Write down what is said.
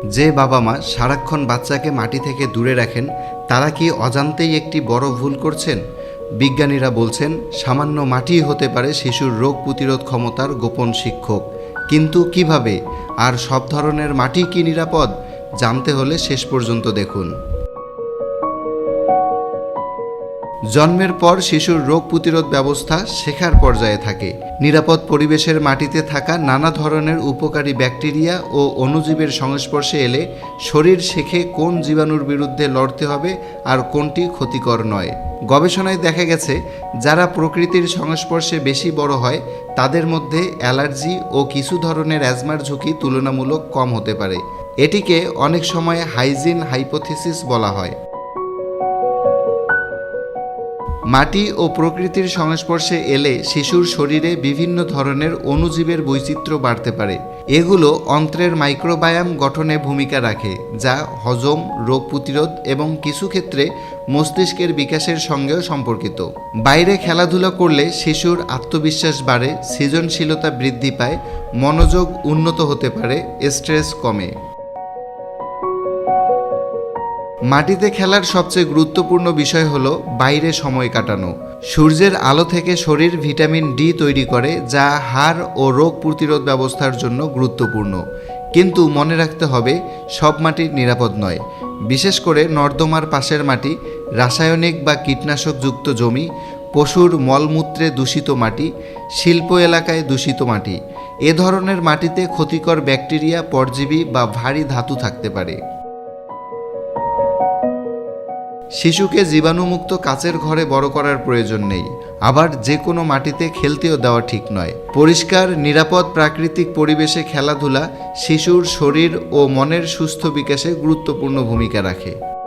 যে বাবা মা সারাক্ষণ বাচ্চাকে মাটি থেকে দূরে রাখেন তারা কি অজান্তেই একটি বড় ভুল করছেন? বিজ্ঞানীরা বলছেন সামান্য মাটিই হতে পারে শিশুর রোগ প্রতিরোধ ক্ষমতার গোপন শিক্ষক। কিন্তু কিভাবে? আর সব ধরনের মাটি কি নিরাপদ? জানতে হলে শেষ পর্যন্ত দেখুন। জন্মের পর শিশুর রোগ প্রতিরোধ ব্যবস্থা শেখার পর্যায়ে থাকে। নিরাপদ পরিবেশের মাটিতে থাকা নানা ধরনের উপকারী ব্যাকটেরিয়া ও অণুজীবের সংস্পর্শে এলে শরীর শেখে কোন জীবাণুর বিরুদ্ধে লড়তে হবে আর কোনটি ক্ষতিকর নয়। গবেষণায় দেখা গেছে যারা প্রকৃতির সংস্পর্শে বেশি বড় হয় তাদের মধ্যে অ্যালার্জি ও কিছু ধরনের অ্যাজমার ঝুঁকি তুলনামূলক কম হতে পারে। এটিকে অনেক সময় হাইজিন হাইপোথিসিস বলা হয়। মাটি ও প্রকৃতির সংস্পর্শে এলে শিশুর শরীরে বিভিন্ন ধরনের অণুজীবের বৈচিত্র্য বাড়তে পারে। এগুলো অন্ত্রের মাইক্রোবায়াম গঠনে ভূমিকা রাখে, যা হজম, রোগ প্রতিরোধ এবং কিছু ক্ষেত্রে মস্তিষ্কের বিকাশের সঙ্গেও সম্পর্কিত। বাইরে খেলাধুলা করলে শিশুর আত্মবিশ্বাস বাড়ে, সৃজনশীলতা বৃদ্ধি পায়, মনোযোগ উন্নত হতে পারে, স্ট্রেস কমে। মাটিতে খেলার সবচেয়ে গুরুত্বপূর্ণ বিষয় হলো বাইরে সময় কাটানো। সূর্যের আলো থেকে শরীর ভিটামিন ডি তৈরি করে, যা হাড় ও রোগ প্রতিরোধ ব্যবস্থার জন্য গুরুত্বপূর্ণ। কিন্তু মনে রাখতে হবে সব মাটি নিরাপদ নয়। বিশেষ করে নর্দমার পাশের মাটি, রাসায়নিক বা কীটনাশকযুক্ত জমি, পশুর মলমূত্রে দূষিত মাটি, শিল্প এলাকায় দূষিত মাটি, এ ধরনের মাটিতে ক্ষতিকর ব্যাকটেরিয়া, পরজীবী বা ভারী ধাতু থাকতে পারে। শিশুকে জীবাণুমুক্ত কাচের ঘরে বড় করার প্রয়োজন নেই, আবার যে কোনো মাটিতে খেলতেও দেওয়া ঠিক নয়। পরিষ্কার, নিরাপদ প্রাকৃতিক পরিবেশে খেলাধুলা শিশুর শরীর ও মনের সুস্থ বিকাশে গুরুত্বপূর্ণ ভূমিকা রাখে।